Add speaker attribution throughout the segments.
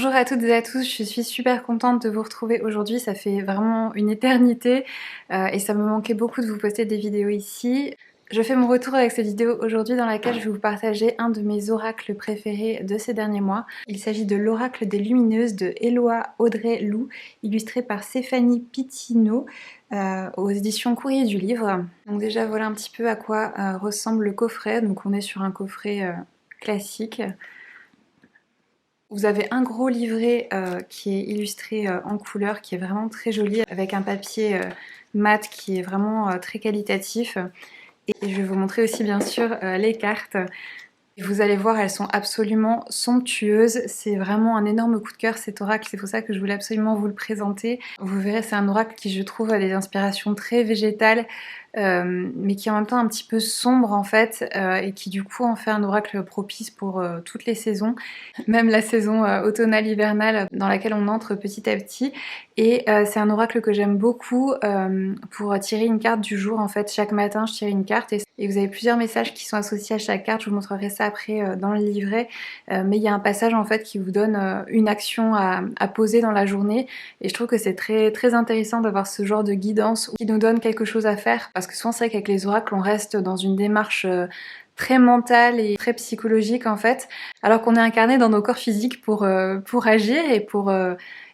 Speaker 1: Bonjour à toutes et à tous, je suis super contente de vous retrouver aujourd'hui, ça fait vraiment une éternité et ça me manquait beaucoup de vous poster des vidéos ici. Je fais mon retour avec cette vidéo aujourd'hui dans laquelle je vais vous partager un de mes oracles préférés de ces derniers mois. Il s'agit de l'oracle des lumineuses de Éloi Audrey Lou, illustré par Stéphanie Pitino aux éditions Courrier du Livre. Donc déjà voilà un petit peu à quoi ressemble le coffret. Donc on est sur un coffret classique. Vous avez un gros livret qui est illustré en couleur, qui est vraiment très joli, avec un papier mat qui est vraiment très qualitatif. Et je vais vous montrer aussi bien sûr les cartes. Et vous allez voir, elles sont absolument somptueuses. C'est vraiment un énorme coup de cœur cet oracle, c'est pour ça que je voulais absolument vous le présenter. Vous verrez, c'est un oracle qui je trouve a des inspirations très végétales, mais qui est en même temps un petit peu sombre en fait, et qui du coup en fait un oracle propice pour toutes les saisons, même la saison automnale hivernale dans laquelle on entre petit à petit. Et c'est un oracle que j'aime beaucoup pour tirer une carte du jour. En fait, chaque matin je tire une carte et vous avez plusieurs messages qui sont associés à chaque carte. Je vous montrerai ça après dans le livret, mais il y a un passage en fait qui vous donne une action à poser dans la journée, et je trouve que c'est très très intéressant d'avoir ce genre de guidance qui nous donne quelque chose à faire, parce que souvent c'est vrai qu'avec les oracles on reste dans une démarche très mentale et très psychologique en fait, alors qu'on est incarné dans nos corps physiques pour agir et pour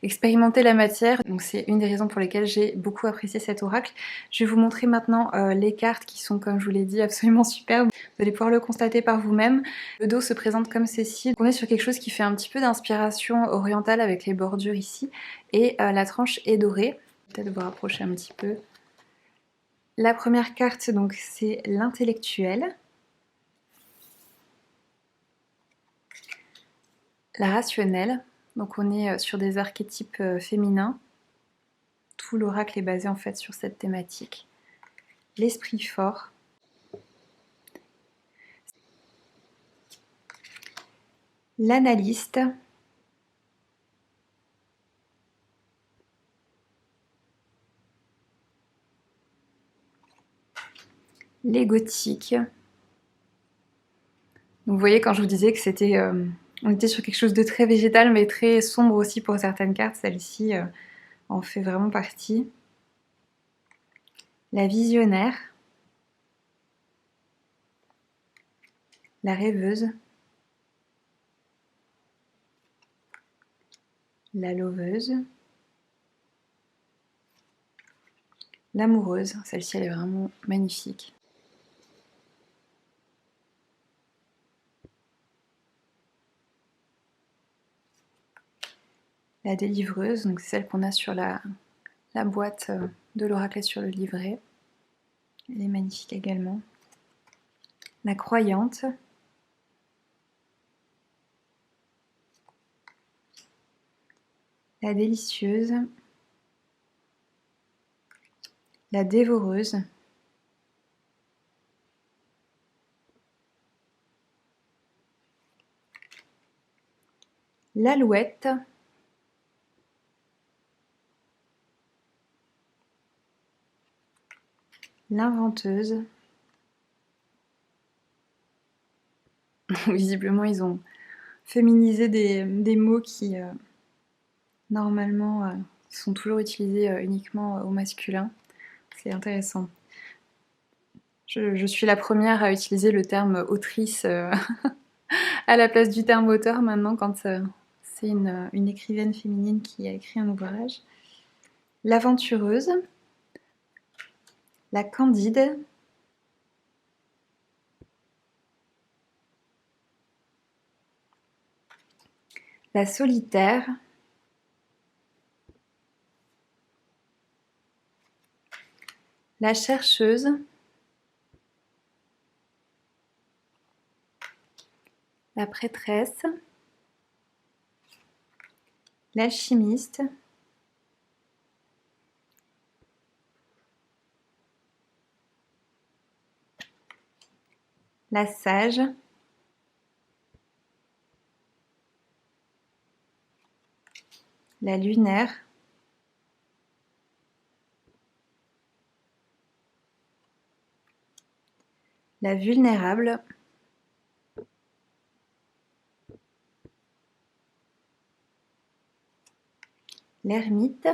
Speaker 1: expérimenter la matière. Donc c'est une des raisons pour lesquelles j'ai beaucoup apprécié cet oracle. Je vais vous montrer maintenant les cartes qui sont, comme je vous l'ai dit, absolument superbes. Vous allez pouvoir le constater par vous-même. Le dos se présente comme ceci. On est sur quelque chose qui fait un petit peu d'inspiration orientale avec les bordures ici, et la tranche est dorée. Peut-être vous rapprocher un petit peu. La première carte, donc, c'est l'intellectuel, la rationnelle. Donc on est sur des archétypes féminins. Tout l'oracle est basé en fait sur cette thématique. L'esprit fort, l'analyste, l'égotique. Donc vous voyez, quand je vous disais que c'était, on était sur quelque chose de très végétal mais très sombre aussi pour certaines cartes, celle-ci en fait vraiment partie. La visionnaire, la rêveuse, la loveuse, l'amoureuse, celle-ci elle est vraiment magnifique. La délivreuse, donc c'est celle qu'on a sur la boîte de l'oracle et sur le livret. Elle est magnifique également. La croyante, la délicieuse, la dévoreuse, l'alouette, l'inventeuse. Visiblement, ils ont féminisé des mots qui, normalement, sont toujours utilisés uniquement au masculin. C'est intéressant. Je suis la première à utiliser le terme autrice à la place du terme auteur maintenant, quand c'est une écrivaine féminine qui a écrit un ouvrage. L'aventureuse, la candide, la solitaire, la chercheuse, la prêtresse, l'alchimiste, la sage, la lunaire, la vulnérable, l'ermite,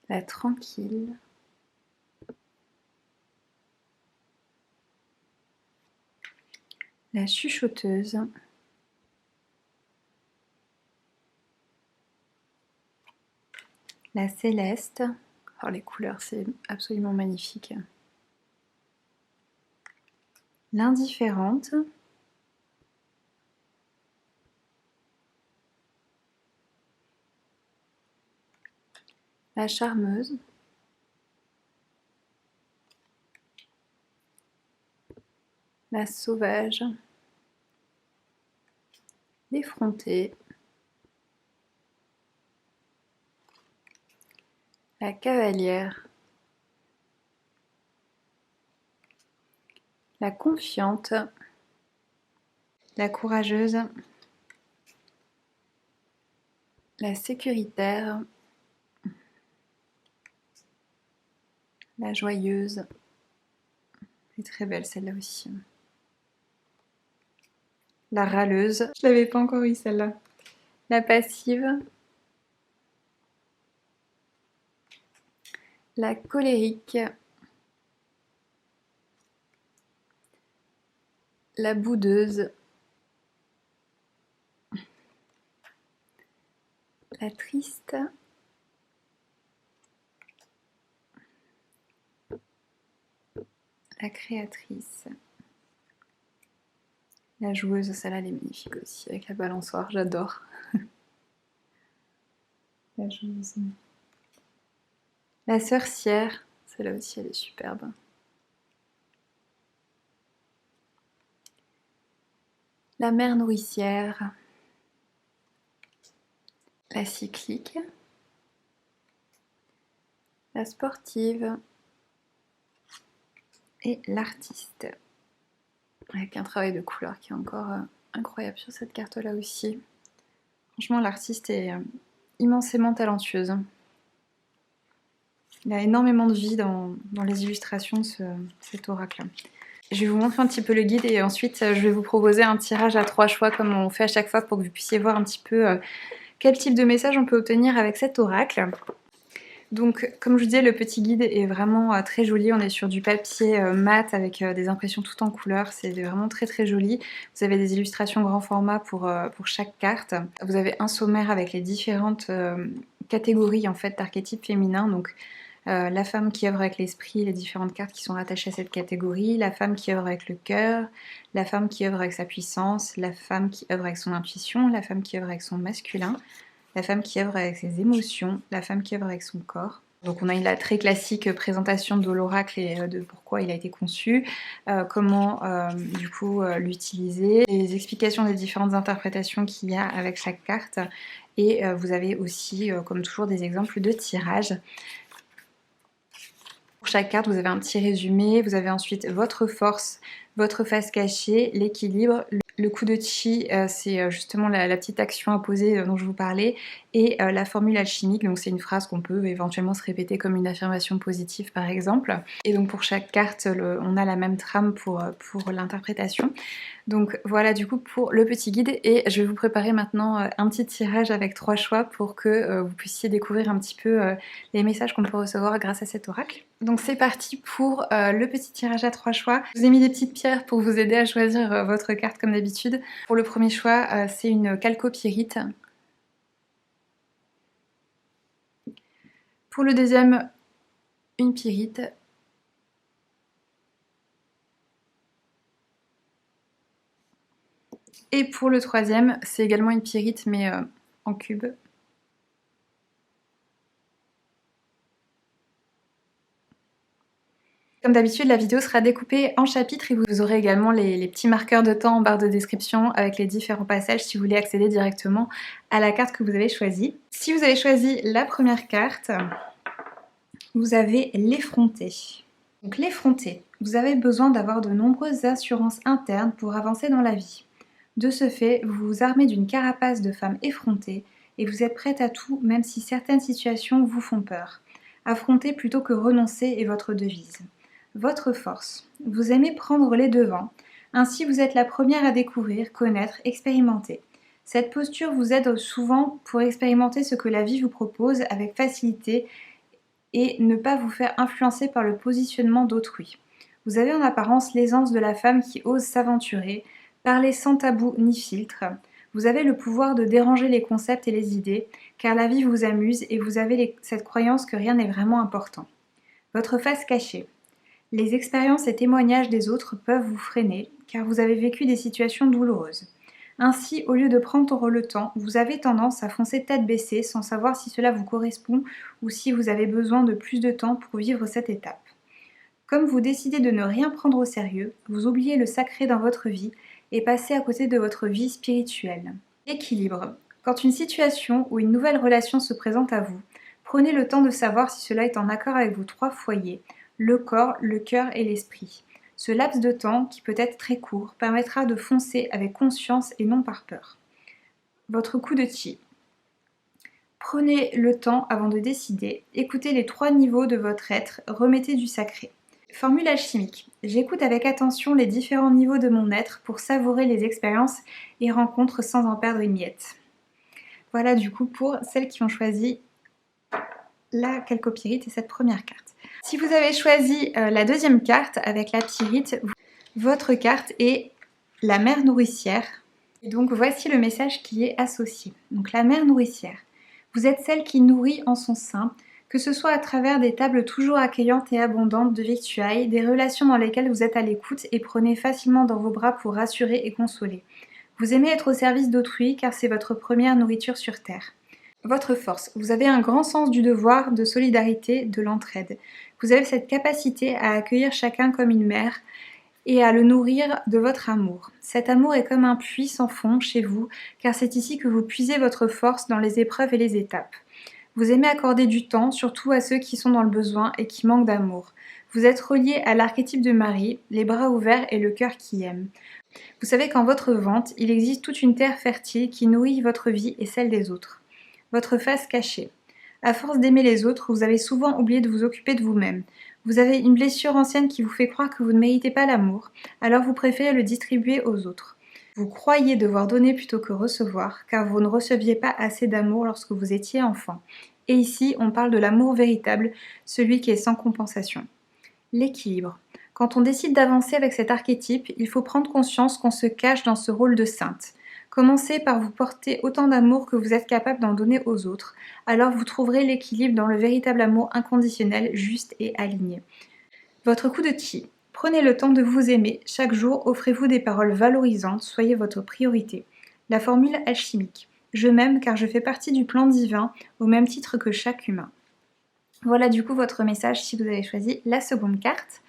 Speaker 1: la tranquille, la chuchoteuse, la céleste. Oh, les couleurs, c'est absolument magnifique. L'indifférente, la charmeuse, la sauvage, l'effrontée, la cavalière, la confiante, la courageuse, la sécuritaire, la joyeuse. C'est très belle celle-là aussi. La râleuse, je l'avais pas encore eu celle-là. La passive, la colérique, la boudeuse, la triste, la créatrice, la joueuse, celle-là elle est magnifique aussi, avec la balançoire, j'adore. La joueuse. La sorcière, celle-là aussi elle est superbe. La mère nourricière, la cyclique, la sportive et l'artiste. Avec un travail de couleur qui est encore incroyable sur cette carte-là aussi. Franchement, l'artiste est immensément talentueuse. Il a énormément de vie dans les illustrations de cet oracle. Je vais vous montrer un petit peu le guide et ensuite je vais vous proposer un tirage à 3 choix comme on fait à chaque fois pour que vous puissiez voir un petit peu quel type de message on peut obtenir avec cet oracle. Donc comme je vous disais, le petit guide est vraiment très joli. On est sur du papier mat avec des impressions toutes en couleurs. C'est vraiment très très joli. Vous avez des illustrations grand format pour chaque carte. Vous avez un sommaire avec les différentes catégories en fait d'archétypes féminins. Donc la femme qui œuvre avec l'esprit, les différentes cartes qui sont rattachées à cette catégorie, la femme qui œuvre avec le cœur, la femme qui œuvre avec sa puissance, la femme qui œuvre avec son intuition, la femme qui œuvre avec son masculin, la femme qui œuvre avec ses émotions, la femme qui œuvre avec son corps. Donc on a la très classique présentation de l'oracle et de pourquoi il a été conçu, comment du coup l'utiliser, les explications des différentes interprétations qu'il y a avec chaque carte et vous avez aussi comme toujours des exemples de tirage. Pour chaque carte, vous avez un petit résumé, vous avez ensuite votre force, votre face cachée, l'équilibre, le coup de chi, c'est justement la petite action à poser dont je vous parlais, et la formule alchimique, donc c'est une phrase qu'on peut éventuellement se répéter comme une affirmation positive par exemple. Et donc pour chaque carte, on a la même trame pour l'interprétation. Donc voilà du coup pour le petit guide et je vais vous préparer maintenant un petit tirage avec 3 choix pour que vous puissiez découvrir un petit peu les messages qu'on peut recevoir grâce à cet oracle. Donc c'est parti pour le petit tirage à 3 choix. Je vous ai mis des petites pierres pour vous aider à choisir votre carte comme d'habitude. Pour le premier choix, c'est une chalcopyrite. Pour le deuxième, une pyrite. Et pour le troisième, c'est également une pyrite mais en cube. Comme d'habitude, la vidéo sera découpée en chapitres et vous aurez également les petits marqueurs de temps en barre de description avec les différents passages si vous voulez accéder directement à la carte que vous avez choisie. Si vous avez choisi la première carte, vous avez l'effronté. Donc l'effronté, vous avez besoin d'avoir de nombreuses assurances internes pour avancer dans la vie. De ce fait, vous vous armez d'une carapace de femme effrontée et vous êtes prête à tout même si certaines situations vous font peur. Affronter plutôt que renoncer est votre devise. Votre force. Vous aimez prendre les devants. Ainsi, vous êtes la première à découvrir, connaître, expérimenter. Cette posture vous aide souvent pour expérimenter ce que la vie vous propose avec facilité et ne pas vous faire influencer par le positionnement d'autrui. Vous avez en apparence l'aisance de la femme qui ose s'aventurer, parler sans tabou ni filtre. Vous avez le pouvoir de déranger les concepts et les idées, car la vie vous amuse et vous avez cette croyance que rien n'est vraiment important. Votre face cachée. Les expériences et témoignages des autres peuvent vous freiner, car vous avez vécu des situations douloureuses. Ainsi, au lieu de prendre le temps, vous avez tendance à foncer tête baissée sans savoir si cela vous correspond ou si vous avez besoin de plus de temps pour vivre cette étape. Comme vous décidez de ne rien prendre au sérieux, vous oubliez le sacré dans votre vie et passez à côté de votre vie spirituelle. Équilibre. Quand une situation ou une nouvelle relation se présente à vous, prenez le temps de savoir si cela est en accord avec vos 3 foyers, le corps, le cœur et l'esprit. Ce laps de temps, qui peut être très court, permettra de foncer avec conscience et non par peur. Votre coup de chi. Prenez le temps avant de décider, écoutez les 3 niveaux de votre être, remettez du sacré. Formule alchimique. J'écoute avec attention les différents niveaux de mon être pour savourer les expériences et rencontres sans en perdre une miette. Voilà du coup pour celles qui ont choisi la calcopyrite et cette première carte. Si vous avez choisi la deuxième carte avec la pyrite, votre carte est la mère nourricière. Et donc voici le message qui est associé. Donc la mère nourricière. Vous êtes celle qui nourrit en son sein, que ce soit à travers des tables toujours accueillantes et abondantes de victuailles, des relations dans lesquelles vous êtes à l'écoute et prenez facilement dans vos bras pour rassurer et consoler. Vous aimez être au service d'autrui car c'est votre première nourriture sur terre. Votre force. Vous avez un grand sens du devoir, de solidarité, de l'entraide. Vous avez cette capacité à accueillir chacun comme une mère et à le nourrir de votre amour. Cet amour est comme un puits sans fond chez vous, car c'est ici que vous puisez votre force dans les épreuves et les étapes. Vous aimez accorder du temps, surtout à ceux qui sont dans le besoin et qui manquent d'amour. Vous êtes relié à l'archétype de Marie, les bras ouverts et le cœur qui aime. Vous savez qu'en votre ventre, il existe toute une terre fertile qui nourrit votre vie et celle des autres. Votre face cachée. À force d'aimer les autres, vous avez souvent oublié de vous occuper de vous-même. Vous avez une blessure ancienne qui vous fait croire que vous ne méritez pas l'amour, alors vous préférez le distribuer aux autres. Vous croyez devoir donner plutôt que recevoir, car vous ne receviez pas assez d'amour lorsque vous étiez enfant. Et ici, on parle de l'amour véritable, celui qui est sans compensation. L'équilibre. Quand on décide d'avancer avec cet archétype, il faut prendre conscience qu'on se cache dans ce rôle de sainte. Commencez par vous porter autant d'amour que vous êtes capable d'en donner aux autres, alors vous trouverez l'équilibre dans le véritable amour inconditionnel, juste et aligné. Votre coup de chi. Prenez le temps de vous aimer, chaque jour offrez-vous des paroles valorisantes, soyez votre priorité. La formule alchimique. Je m'aime car je fais partie du plan divin, au même titre que chaque humain. Voilà du coup votre message si vous avez choisi la seconde carte.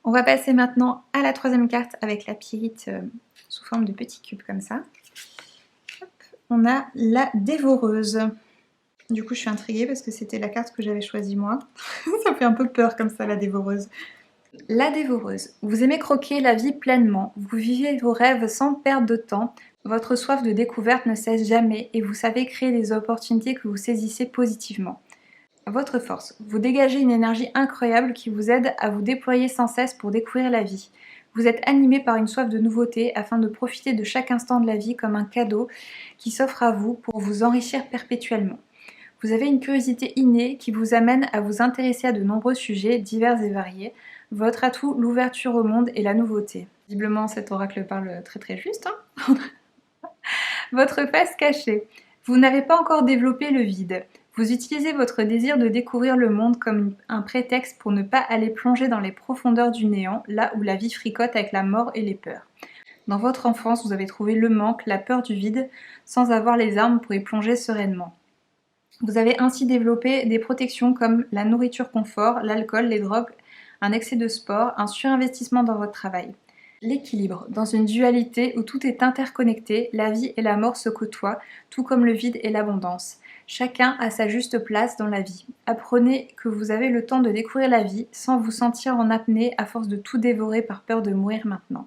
Speaker 1: On va passer maintenant à la troisième carte avec la pyrite sous forme de petits cubes comme ça. Hop, on a la dévoreuse. Du coup je suis intriguée parce que c'était la carte que j'avais choisie moi. Ça fait un peu peur comme ça, la dévoreuse. La dévoreuse. Vous aimez croquer la vie pleinement, vous vivez vos rêves sans perdre de temps, votre soif de découverte ne cesse jamais et vous savez créer des opportunités que vous saisissez positivement. Votre force. Vous dégagez une énergie incroyable qui vous aide à vous déployer sans cesse pour découvrir la vie. Vous êtes animé par une soif de nouveauté afin de profiter de chaque instant de la vie comme un cadeau qui s'offre à vous pour vous enrichir perpétuellement. Vous avez une curiosité innée qui vous amène à vous intéresser à de nombreux sujets divers et variés. Votre atout, l'ouverture au monde et la nouveauté. Visiblement, cet oracle parle très très juste. Hein. Votre face cachée. Vous n'avez pas encore développé le vide. Vous utilisez votre désir de découvrir le monde comme un prétexte pour ne pas aller plonger dans les profondeurs du néant, là où la vie fricote avec la mort et les peurs. Dans votre enfance, vous avez trouvé le manque, la peur du vide, sans avoir les armes pour y plonger sereinement. Vous avez ainsi développé des protections comme la nourriture confort, l'alcool, les drogues, un excès de sport, un surinvestissement dans votre travail. L'équilibre. Dans une dualité où tout est interconnecté, la vie et la mort se côtoient, tout comme le vide et l'abondance. Chacun a sa juste place dans la vie. Apprenez que vous avez le temps de découvrir la vie sans vous sentir en apnée à force de tout dévorer par peur de mourir maintenant.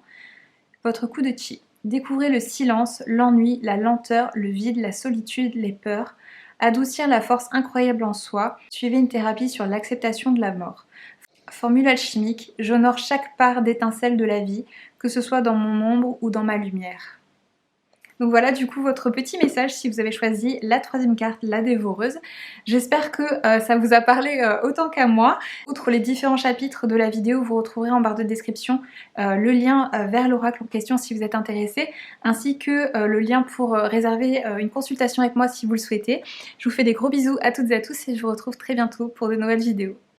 Speaker 1: Votre coup de chi. Découvrez le silence, l'ennui, la lenteur, le vide, la solitude, les peurs. Adoucir la force incroyable en soi. Suivez une thérapie sur l'acceptation de la mort. Formule alchimique, j'honore chaque part d'étincelle de la vie, que ce soit dans mon ombre ou dans ma lumière. Donc voilà du coup votre petit message si vous avez choisi la troisième carte, la dévoreuse. J'espère que ça vous a parlé autant qu'à moi. Outre les différents chapitres de la vidéo, vous retrouverez en barre de description le lien vers l'oracle en question si vous êtes intéressé, ainsi que le lien pour réserver une consultation avec moi si vous le souhaitez. Je vous fais des gros bisous à toutes et à tous et je vous retrouve très bientôt pour de nouvelles vidéos.